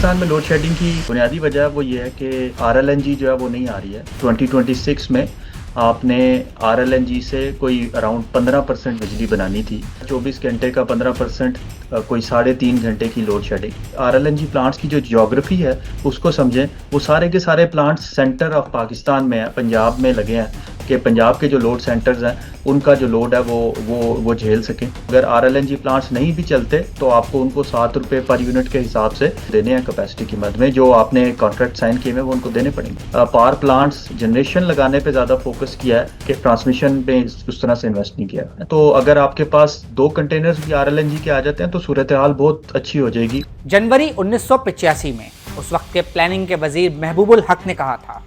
पाकिस्तान में load shedding की बुनियादी वजह वो ये है कि RLNG जो है वो नहीं आ रही है। 2026 में आपने RLNG से कोई अराउंड 15% बिजली बनानी थी। 24 घंटे का 15% कोई 3.5 घंटे की लोड शेडिंग। RLNG प्लांट्स की जो ज्योग्राफी है उसको समझें, वो सारे के सारे प्लांट्स सेंटर ऑफ पाकिस्तान में है, पंजाब में लगे हैं कि पंजाब के जो लोड सेंटर्स हैं उनका जो लोड है वो झेल सकें। अगर RLNG प्लांट्स नहीं भी चलते तो आपको उनको 7 रुपये पर यूनिट के हिसाब से देने हैं कैपेसिटी की मद में, जो आपने कॉन्ट्रैक्ट साइन किए हैं वो उनको देने पड़ेंगे। पावर प्लांट्स जनरेशन लगाने पे ज़्यादा फोकस किया है कि ट्रांसमिशन पे उस तरह से इन्वेस्ट नहीं किया। तो अगर आपके पास 2 कंटेनर्स भी RLNG के आ जाते हैं तो सूरत हाल बहुत अच्छी हो जाएगी। जनवरी 1985 में उस वक्त के प्लानिंग के वजीर महबूबुल हक ने कहा था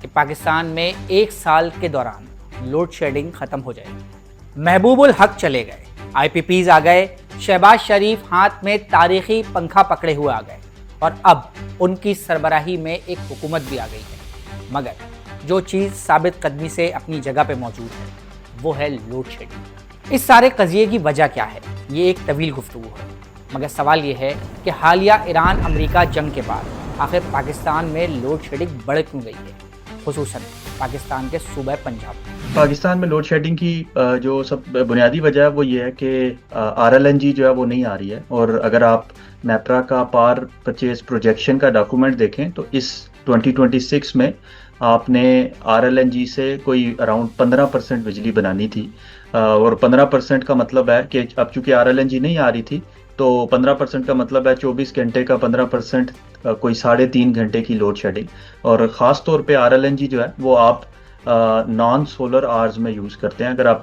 कि पाकिस्तान में 1 साल के दौरान लोड शेडिंग खत्म हो जाएगी। महबूबुल हक चले गए, IPPs आ गए, शहबाज शरीफ हाथ में तारीखी पंखा पकड़े हुए आ गए और अब उनकी सरबराही में एक हुकूमत भी आ गई है। मगर जो चीज़ साबित कदमी से अपनी जगह पे मौजूद है वो है लोड शेडिंग। इस सारे कज़िये की वजह क्या है, ये एक तवील गुफ्तगू है, मगर सवाल ये है कि हालिया ईरान अमेरिका जंग के बाद आखिर पाकिस्तान में लोड शेडिंग बढ़ क्यों गई है, खुसूसन पाकिस्तान के सूबे पंजाब। पाकिस्तान में लोड शेडिंग की जो सब बुनियादी वजह है वो ये है कि RLNG जो है वो नहीं आ रही है। और अगर आप नेपरा का पावर परचेज प्रोजेक्शन का डॉक्यूमेंट देखें तो इस 2026 में आपने RLNG से कोई अराउंड 15% बिजली बनानी थी। और 15% का मतलब है कि अब चूंकि RLNG नहीं आ रही थी तो 15% का मतलब है 24 घंटे का 15% कोई 3.5 घंटे की लोड शेडिंग। और ख़ास तौर पे RLNG जो है वो आप नॉन सोलर आवर्स में यूज़ करते हैं। अगर आप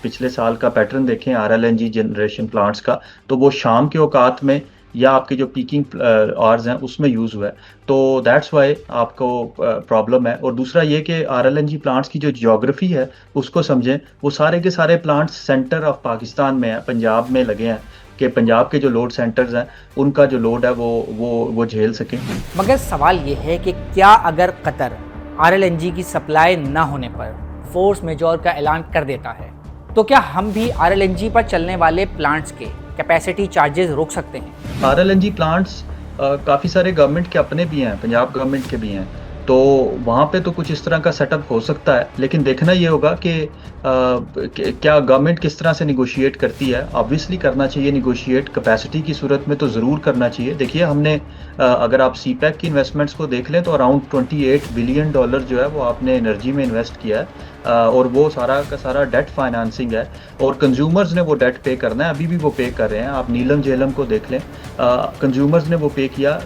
पिछले साल का पैटर्न देखें RLNG जनरेशन प्लांट्स का, तो वो शाम के औकात में या आपके जो पीकिंग आवर्स हैं उसमें यूज़ हुआ है, तो दैट्स वाई आपको प्रॉब्लम है। और दूसरा ये कि RLNG प्लांट्स की जो ज्योग्राफी है उसको समझें, वो सारे के सारे प्लांट्स सेंटर ऑफ पाकिस्तान में है, पंजाब में लगे हैं कि पंजाब के जो लोड सेंटर्स हैं उनका जो लोड है वो झेल सकें। मगर सवाल ये है कि क्या अगर कतर RLNG की सप्लाई न होने पर फोर्स मेजॉर का ऐलान कर देता है तो क्या हम भी RLNG पर चलने वाले प्लांट्स के कैपेसिटी चार्जेस रोक सकते हैं? RLNG प्लांट्स काफ़ी सारे गवर्नमेंट के अपने भी हैं, पंजाब गवर्नमेंट के भी हैं, तो वहाँ पे तो कुछ इस तरह का सेटअप हो सकता है। लेकिन देखना ये होगा कि क्या गवर्नमेंट किस तरह से निगोशिएट करती है। ऑब्वियसली करना चाहिए निगोशिएट, कैपेसिटी की सूरत में तो ज़रूर करना चाहिए। देखिए हमने अगर आप CPEC की इन्वेस्टमेंट्स को देख लें तो अराउंड $28 बिलियन जो है वो आपने एनर्जी में इन्वेस्ट किया है। और वो सारा का सारा डेट फाइनेंसिंग है और कंज्यूमर्स ने वो डेट पे करना है, अभी भी वो पे कर रहे हैं। आप नीलम झेलम को देख लें, कंज्यूमर्स ने वो पे किया,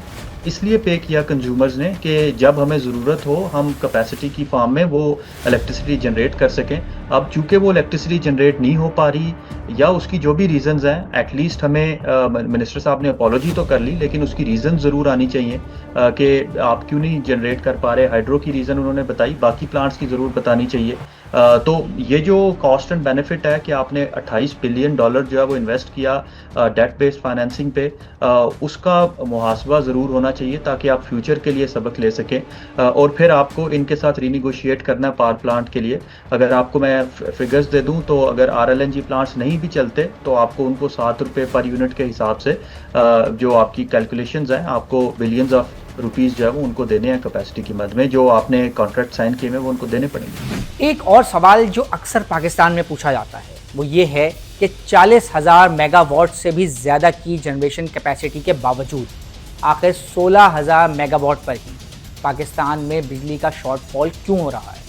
इसलिए पे किया कंज्यूमर्स ने कि जब हमें ज़रूरत हो हम कैपेसिटी की फॉर्म में वो इलेक्ट्रिसिटी जनरेट कर सकें। अब चूँकि वो इलेक्ट्रिसिटी जनरेट नहीं हो पा रही या उसकी जो भी रीज़न्स हैं, एटलीस्ट हमें मिनिस्टर साहब ने अपॉलोजी तो कर ली लेकिन उसकी रीज़न ज़रूर आनी चाहिए कि आप क्यों नहीं जनरेट कर पा रहे। हाइड्रो की रीज़न उन्होंने बताई, बाकी प्लांट्स की ज़रूर बतानी चाहिए। तो ये जो कॉस्ट एंड बेनिफिट है कि आपने $28 बिलियन जो है वो इन्वेस्ट किया डेट बेस्ड फाइनेंसिंग पे, उसका मुहासबा ज़रूर होना चाहिए ताकि आप फ्यूचर के लिए सबक ले सकें। और फिर आपको इनके साथ रीनिगोशिएट करना है पावर प्लांट के लिए। अगर आपको मैं फिगर्स दे दूं तो अगर RLNG प्लांट्स नहीं भी चलते तो आपको उनको 7 रुपये पर यूनिट के हिसाब से जो आपकी कैलकुलेशंस हैं आपको बिलियंस ऑफ रुपीज़ जो है वो उनको देने हैं कैपेसिटी की मद में, जो आपने कॉन्ट्रैक्ट साइन किए हैं वो उनको देने पड़ेंगे। एक और सवाल जो अक्सर पाकिस्तान में पूछा जाता है वो ये है कि 40,000 मेगावाट से भी ज़्यादा की जनरेशन कैपेसिटी के बावजूद आखिर 16,000 मेगावाट पर ही पाकिस्तान में बिजली का शॉर्टफॉल क्यों हो रहा है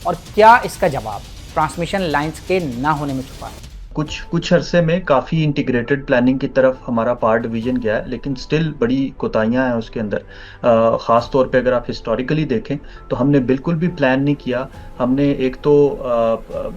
और क्या इसका जवाब ट्रांसमिशन लाइंस के ना होने में छुपा है? कुछ अरसे में काफ़ी इंटीग्रेटेड प्लानिंग की तरफ हमारा पावर डिवीजन गया है, लेकिन स्टिल बड़ी कोताहियां हैं उसके अंदर। ख़ास तौर पे अगर आप हिस्टोरिकली देखें तो हमने बिल्कुल भी प्लान नहीं किया। हमने एक तो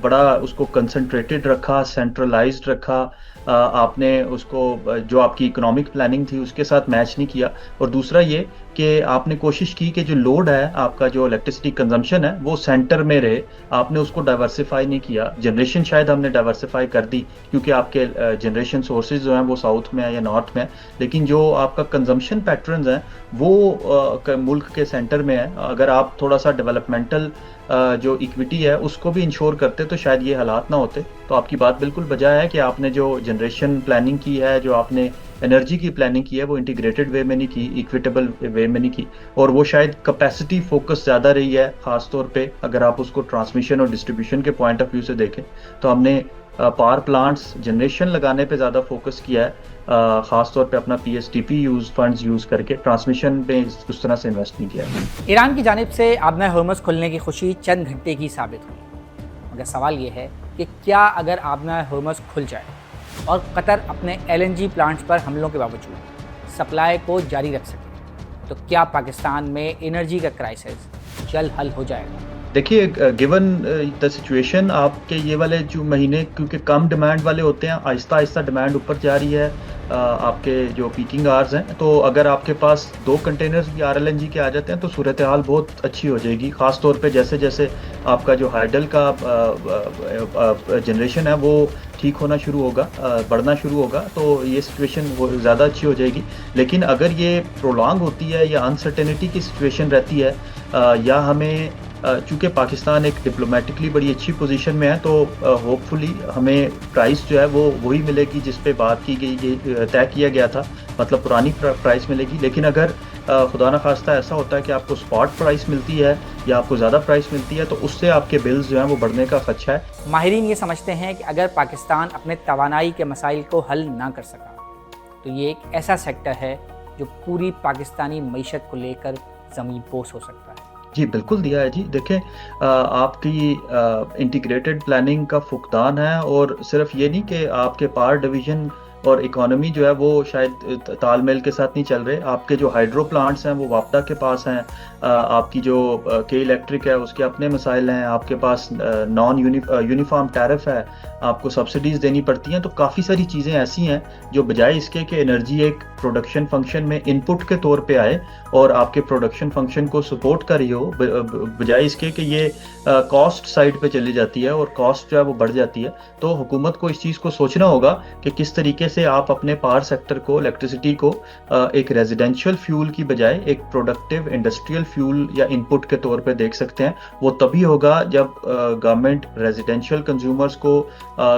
बड़ा उसको कंसंट्रेटेड रखा, सेंट्रलाइज्ड रखा, आपने उसको जो आपकी इकोनॉमिक प्लानिंग थी उसके साथ मैच नहीं किया। और दूसरा ये कि आपने कोशिश की कि जो लोड है आपका, जो इलेक्ट्रिसिटी कंजम्पशन है वो सेंटर में रहे, आपने उसको डाइवर्सिफाई नहीं किया। जनरेशन शायद हमने डाइवर्सिफाई कर दी क्योंकि आपके जनरेशन सोर्सेज जो हैं वो साउथ में है या नॉर्थ में है, लेकिन जो आपका कंजम्पशन पैटर्न्स हैं वो मुल्क के सेंटर में है। अगर आप थोड़ा सा डेवलपमेंटल जो इक्विटी है उसको भी इंश्योर करते तो शायद ये हालात ना होते। तो आपकी बात बिल्कुल बजाय है कि आपने जो जनरेशन प्लानिंग की है, जो आपने एनर्जी की प्लानिंग की है, वो इंटीग्रेटेड वे में नहीं की, इक्विटेबल वे में नहीं की, और वो शायद कैपेसिटी फोकस ज़्यादा रही है। ख़ास तौर पे अगर आप उसको ट्रांसमिशन और डिस्ट्रीब्यूशन के पॉइंट ऑफ व्यू से देखें तो हमने पावर प्लांट्स जनरेशन लगाने पे ज़्यादा फोकस किया है, ख़ास तौर पे अपना पीएसटीपी फंड्स यूज़ करके। ट्रांसमिशन पे उस तरह से इन्वेस्ट नहीं किया है। ईरान की जानिब से आबना हर्मस खुलने की खुशी चंद घंटे की साबित हुई, मगर सवाल ये है कि क्या अगर आबना हर्मस खुल जाए और कतर अपने एलएनजी प्लांट्स पर हमलों के बावजूद सप्लाई को जारी रख सके तो क्या पाकिस्तान में एनर्जी का क्राइसिस जल्द हल हो जाएगा? देखिए, गिवन द सिचुएशन, आपके ये वाले जो महीने क्योंकि कम डिमांड वाले होते हैं, आहिस्ता आहिस्ता डिमांड ऊपर जा रही है। आपके जो पीकिंग आवर्स हैं, तो अगर आपके पास 2 कंटेनर्स भी आरएलएनजी के आ जाते हैं तो सूरत हाल बहुत अच्छी हो जाएगी। ख़ास तौर पे जैसे जैसे आपका जो हाइडल का जनरेशन है वो ठीक होना शुरू होगा, बढ़ना शुरू होगा, तो ये सिचुएशन वो ज़्यादा अच्छी हो जाएगी। लेकिन अगर ये प्रोलॉन्ग होती है या अनसर्टेनिटी की सिचुएशन रहती है, या हमें चूँकि पाकिस्तान एक डिप्लोमेटिकली बड़ी अच्छी पोजीशन में है, तो होपफुली हमें प्राइस जो है वो वही मिलेगी जिस पे बात की गई, तय किया गया था, मतलब पुरानी प्राइस मिलेगी। लेकिन अगर खुदा न खास्ता ऐसा होता है कि आपको स्पॉट प्राइस मिलती है या आपको ज़्यादा प्राइस मिलती है, तो उससे आपके बिल्स जो हैं वो बढ़ने का खदशा है। माहिरीन ये समझते हैं कि अगर पाकिस्तान अपने तवानाई के मसाइल को हल ना कर सका तो ये एक ऐसा सेक्टर है जो पूरी पाकिस्तानी मईशत को लेकर ज़मीन पोस हो सकता है। जी, बिल्कुल दिया है जी। देखें, आपकी इंटीग्रेटेड प्लानिंग का फुकदान है, और सिर्फ ये नहीं कि आपके पावर डिवीज़न और इकोनॉमी जो है वो शायद तालमेल के साथ नहीं चल रहे। आपके जो हाइड्रो प्लांट्स हैं वो वापडा के पास हैं, आपकी जो के इलेक्ट्रिक है उसके अपने मसाइल हैं, आपके पास नॉन यूनिफॉर्म टैरिफ है, आपको सब्सिडीज़ देनी पड़ती हैं। तो काफ़ी सारी चीज़ें ऐसी हैं जो बजाय इसके कि एनर्जी एक प्रोडक्शन फंक्शन में इनपुट के तौर पे आए और आपके प्रोडक्शन फंक्शन को सपोर्ट कर रही हो, बजाय इसके कि ये कॉस्ट साइड पे चली जाती है और कॉस्ट जो है वो बढ़ जाती है। तो हुकूमत को इस चीज़ को सोचना होगा कि किस तरीके से आप अपने पावर सेक्टर को, इलेक्ट्रिसिटी को एक रेजिडेंशियल फ्यूल की बजाय एक प्रोडक्टिव इंडस्ट्रियल फ्यूल या इनपुट के तौर पे देख सकते हैं। वो तभी होगा जब गवर्नमेंट रेजिडेंशियल कंज्यूमर्स को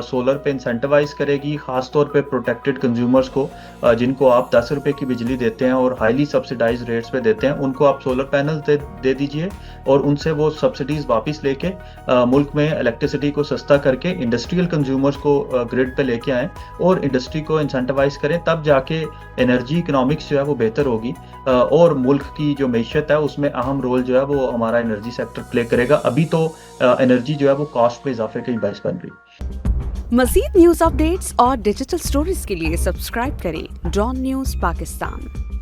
सोलर पे इंसेंटिवाइज करेगी, खास तौर पे प्रोटेक्टेड कंज्यूमर्स को, जिनको आप 10 रुपए की बिजली देते हैं और हाईली सब्सिडाइज रेट्स पे देते हैं, उनको आप सोलर पैनल दे दीजिए और उनसे वो सब्सिडीज वापस लेके मुल्क में इलेक्ट्रिसिटी को सस्ता करके इंडस्ट्रियल कंज्यूमर्स को ग्रिड पे लेके आएँ और इंडस्ट्री को इंसेंटिवाइज करें। तब जाके एनर्जी इकोनॉमिक्स जो है वो बेहतर होगी, और मुल्क की जो मैशत है उसमें अहम रोल जो है वो हमारा एनर्जी सेक्टर प्ले करेगा। अभी तो एनर्जी जो है वो कॉस्ट में इजाफे का ही बायस बन रही है। मज़ीद न्यूज़ अपडेट्स और डिजिटल स्टोरीज के लिए सब्सक्राइब करें डॉन न्यूज़ पाकिस्तान।